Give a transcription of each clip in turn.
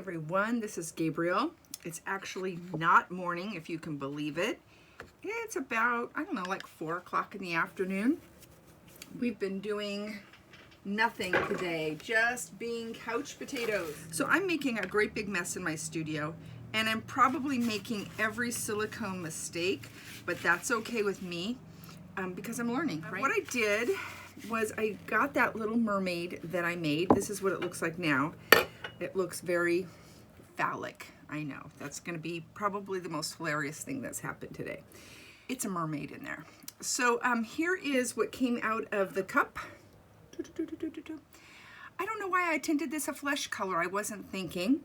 everyone, this is Gabriel. It's actually not morning, if you can believe it. It's about, I don't know, like 4 o'clock in the afternoon. We've been doing nothing today, just being couch potatoes. So I'm making a great big mess in my studio, and I'm probably making every silicone mistake, but that's okay with me because I'm learning, right? What I did was I got that little mermaid that I made. This is what it looks like now. It looks very phallic. I know, that's gonna be probably the most hilarious thing that's happened today. It's a mermaid in there. So here is what came out of the cup. I don't know why I tinted this a flesh color. I wasn't thinking.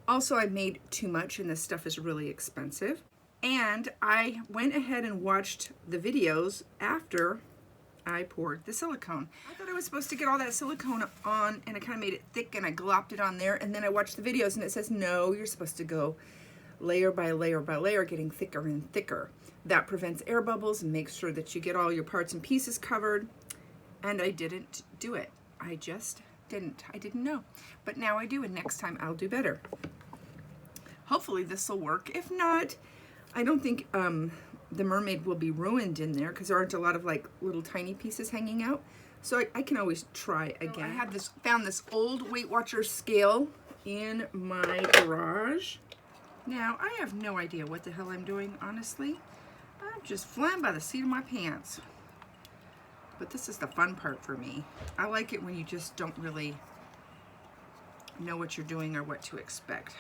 Also, I made too much and this stuff is really expensive. And I went ahead and watched the videos after I poured the silicone. I thought I was supposed to get all that silicone on and I kind of made it thick and I glopped it on there, and then I watched the videos and it says, no, you're supposed to go layer by layer by layer, getting thicker and thicker. That prevents air bubbles and makes sure that you get all your parts and pieces covered. And I didn't do it. I just didn't. I didn't know. But now I do, and next time I'll do better. Hopefully this will work. If not, I don't think the mermaid will be ruined in there because there aren't a lot of like little tiny pieces hanging out. So I can always try again. So I had found this old Weight Watchers scale in my garage. Now I have no idea what the hell I'm doing, honestly. I'm just flying by the seat of my pants. But this is the fun part for me. I like it when you just don't really know what you're doing or what to expect.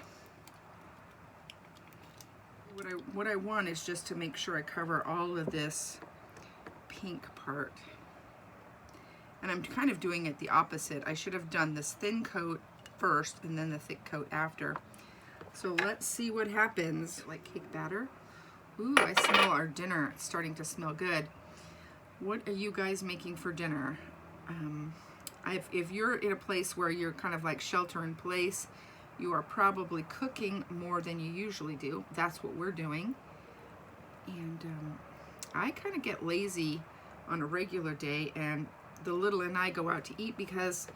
What I want is just to make sure I cover all of this pink part. And I'm kind of doing it the opposite. I should have done this thin coat first and then the thick coat after. So let's see what happens. Like cake batter. Ooh, I smell our dinner. It's starting to smell good. What are you guys making for dinner? If you're in a place where you're kind of like shelter in place, you are probably cooking more than you usually do. That's what we're doing. And I kind of get lazy on a regular day, and the little and I go out to eat because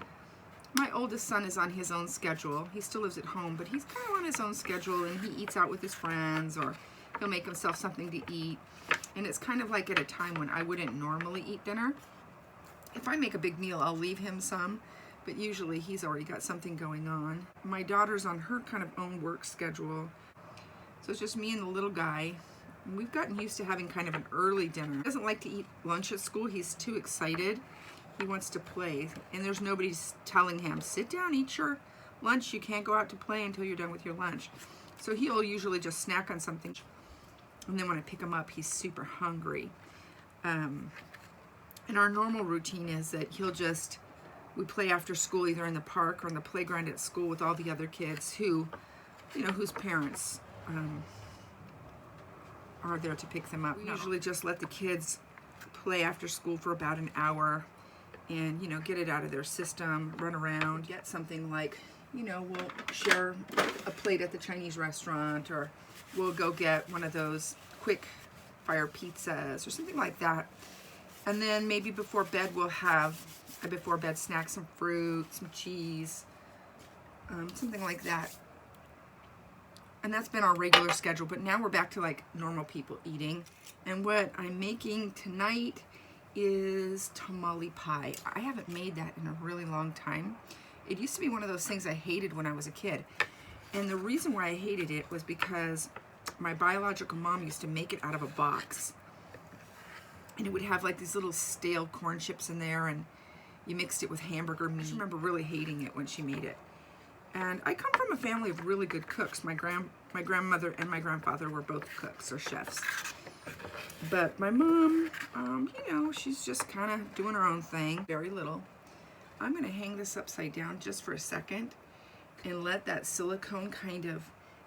my oldest son is on his own schedule. He still lives at home, but he's kind of on his own schedule, and he eats out with his friends, or he'll make himself something to eat. And it's kind of like at a time when I wouldn't normally eat dinner. If I make a big meal, I'll leave him some, but usually he's already got something going on. My daughter's on her kind of own work schedule. So it's just me and the little guy. And we've gotten used to having kind of an early dinner. He doesn't like to eat lunch at school. He's too excited. He wants to play. And there's nobody telling him, sit down, eat your lunch. You can't go out to play until you're done with your lunch. So he'll usually just snack on something. And then when I pick him up, he's super hungry. And our normal routine is that we play after school either in the park or in the playground at school with all the other kids who, whose parents are there to pick them up. We usually just let the kids play after school for about an hour and, get it out of their system, run around, get something like, we'll share a plate at the Chinese restaurant, or we'll go get one of those quick fire pizzas or something like that. And then maybe before bed we'll have a before bed snack, some fruit, some cheese, something like that. And that's been our regular schedule, but now we're back to like normal people eating. And what I'm making tonight is tamale pie. I haven't made that in a really long time. It used to be one of those things I hated when I was a kid. And the reason why I hated it was because my biological mom used to make it out of a box. And it would have like these little stale corn chips in there, and you mixed it with hamburger meat. I remember really hating it when she made it. And I come from a family of really good cooks. My grandmother and my grandfather were both cooks or chefs. But my mom, she's just kind of doing her own thing, very little. I'm gonna hang this upside down just for a second and let that silicone kind of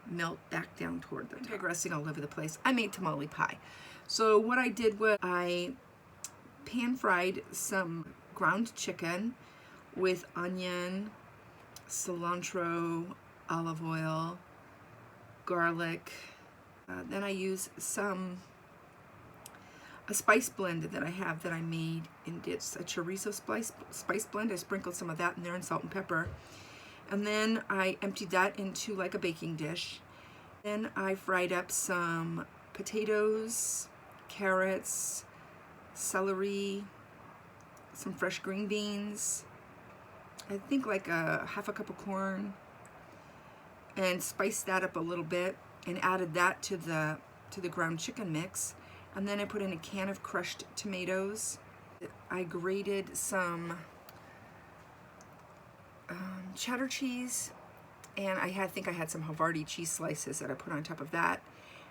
melt back down toward the top. I'm digressing all over the place. I made tamale pie. So what I did was I pan fried some ground chicken with onion, cilantro, olive oil, garlic. Then I use a spice blend that I have that I made, and it's a chorizo spice blend. I sprinkled some of that in there and salt and pepper. And then I emptied that into like a baking dish. Then I fried up some potatoes, carrots, celery, some fresh green beans, I think like a half a cup of corn, and spiced that up a little bit and added that to the ground chicken mix. And then I put in a can of crushed tomatoes. I grated some cheddar cheese, and I think I had some Havarti cheese slices that I put on top of that.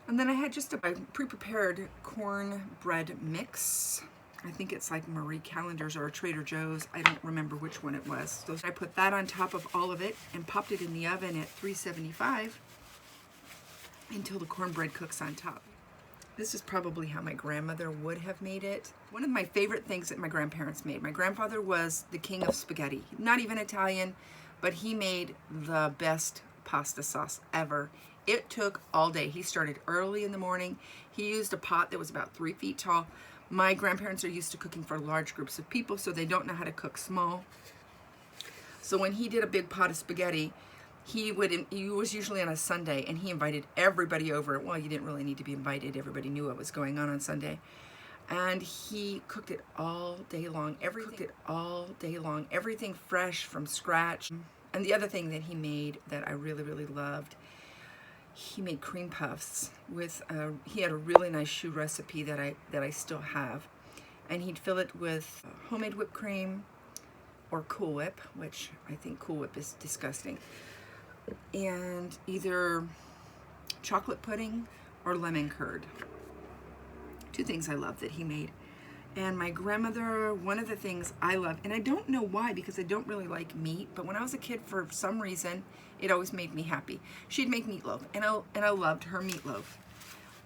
And then I had just a pre-prepared cornbread mix. I think it's like Marie Callender's or Trader Joe's. I don't remember which one it was. So I put that on top of all of it and popped it in the oven at 375 until the cornbread cooks on top. This is probably how my grandmother would have made it. One of my favorite things that my grandparents made. My grandfather was the king of spaghetti. Not even Italian, but he made the best pasta sauce ever. It took all day. He started early in the morning. He used a pot that was about 3 feet tall. My grandparents are used to cooking for large groups of people, so they don't know how to cook small. So when he did a big pot of spaghetti, he was usually on a Sunday, and he invited everybody over. Well, you didn't really need to be invited. Everybody knew what was going on Sunday. And he cooked it all day long. Everything fresh from scratch. And the other thing that he made that I really, really loved, he made cream puffs with, he had a really nice choux recipe that I still have. And he'd fill it with homemade whipped cream or Cool Whip, which I think Cool Whip is disgusting, and either chocolate pudding or lemon curd. 2 things I love that he made. And my grandmother, one of the things I love, and I don't know why because I don't really like meat, but when I was a kid, for some reason, it always made me happy. She'd make meatloaf, and I loved her meatloaf.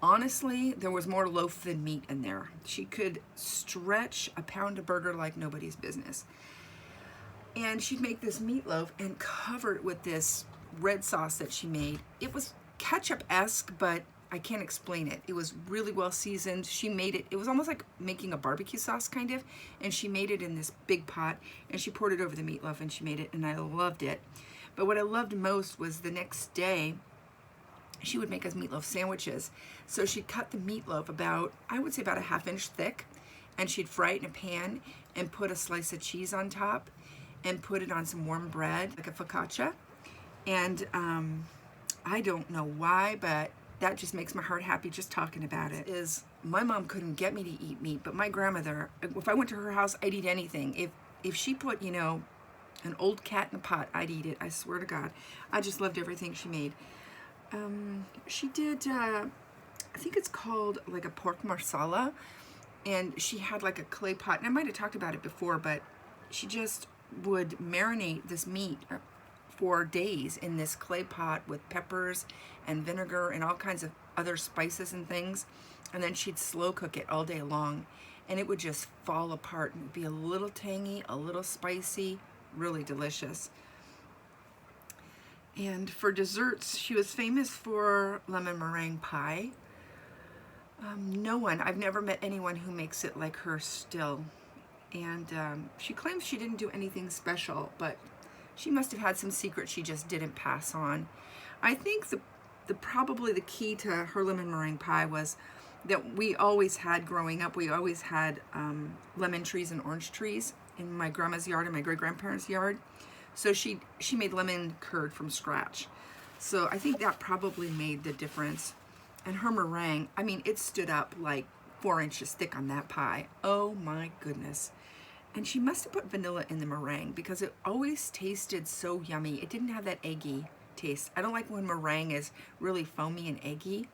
Honestly, there was more loaf than meat in there. She could stretch a pound of burger like nobody's business. And she'd make this meatloaf and cover it with this red sauce that she made. It was ketchup-esque, but I can't explain it. It was really well seasoned. She made it, it was almost like making a barbecue sauce kind of, and she made it in this big pot, and she poured it over the meatloaf, and she made it, and I loved it. But what I loved most was the next day, she would make us meatloaf sandwiches. So she'd cut the meatloaf about, I would say about a ½ inch thick, and she'd fry it in a pan and put a slice of cheese on top and put it on some warm bread, like a focaccia. And I don't know why, but that just makes my heart happy just talking about it. My mom couldn't get me to eat meat, but my grandmother, if I went to her house, I'd eat anything. If she put, you know, an old cat in a pot, I'd eat it. I swear to God. I just loved everything she made. She did, I think it's called like a pork marsala, and she had like a clay pot, and I might have talked about it before, but she just would marinate this meat for days in this clay pot with peppers and vinegar and all kinds of other spices and things, and then she'd slow cook it all day long, and it would just fall apart and be a little tangy, a little spicy, really delicious. And for desserts, she was famous for lemon meringue pie. I've never met anyone who makes it like her still. And she claims she didn't do anything special, but she must have had some secret she just didn't pass on. I think probably the key to her lemon meringue pie was that we always had, growing up, we always had lemon trees and orange trees in my grandma's yard and my great-grandparents' yard. So she made lemon curd from scratch. So I think that probably made the difference. And her meringue, I mean, it stood up like 4 inches thick on that pie. Oh my goodness. And she must have put vanilla in the meringue because it always tasted so yummy. It didn't have that eggy taste. I don't like when meringue is really foamy and eggy.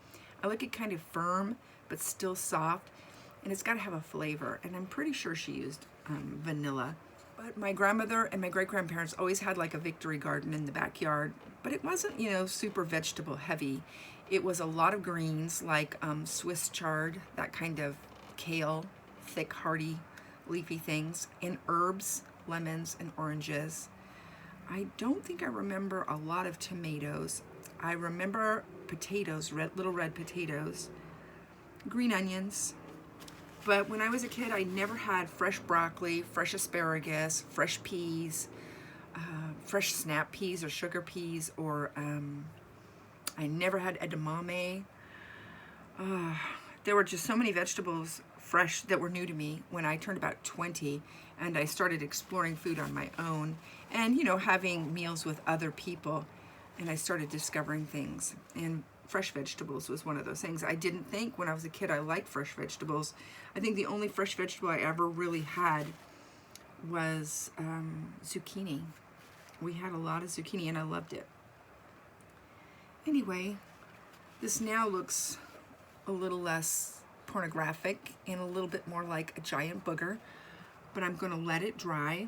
I like it kind of firm, but still soft. And it's got to have a flavor. And I'm pretty sure she used vanilla. But my grandmother and my great-grandparents always had like a victory garden in the backyard. But it wasn't, you know, super vegetable heavy. It was a lot of greens like Swiss chard, that kind of kale, thick, hearty, leafy things, and herbs, lemons, and oranges. I don't think I remember a lot of tomatoes. I remember potatoes, little red potatoes, green onions. But when I was a kid, I never had fresh broccoli, fresh asparagus, fresh peas, fresh snap peas or sugar peas, or I never had edamame. There were just so many vegetables fresh that were new to me when I turned about 20 and I started exploring food on my own and, you know, having meals with other people, and I started discovering things. And fresh vegetables was one of those things. I didn't think when I was a kid I liked fresh vegetables. I think the only fresh vegetable I ever really had was zucchini. We had a lot of zucchini and I loved it. Anyway, this now looks a little less pornographic and a little bit more like a giant booger, but I'm going to let it dry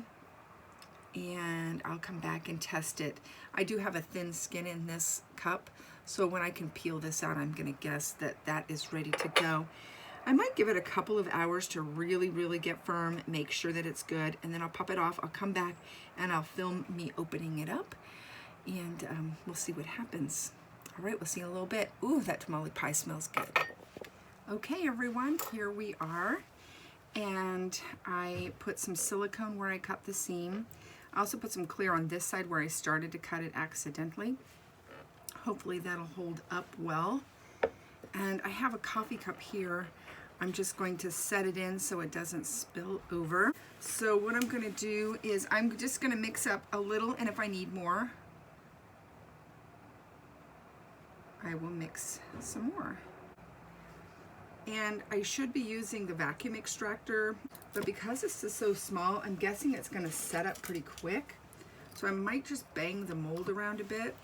and I'll come back and test it. I do have a thin skin in this cup, so when I can peel this out, I'm going to guess that that is ready to go. I might give it a couple of hours to really get firm, make sure that it's good, and then I'll pop it off. I'll come back and I'll film me opening it up, and we'll see what happens. All right, we'll see in a little bit. Ooh, that tamale pie smells good. Okay, everyone, here we are. And I put some silicone where I cut the seam. I also put some clear on this side where I started to cut it accidentally. Hopefully that'll hold up well. And I have a coffee cup here. I'm just going to set it in so it doesn't spill over. So what I'm going to do is I'm just going to mix up a little, and if I need more, I will mix some more. And I should be using the vacuum extractor, but because this is so small, I'm guessing it's going to set up pretty quick. So I might just bang the mold around a bit.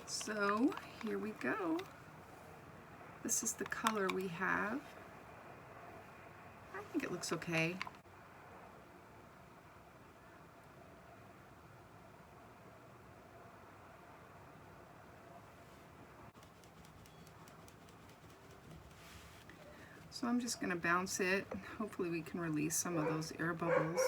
So here we go. This is the color we have. I think it looks okay. So I'm just going to bounce it. Hopefully we can release some of those air bubbles.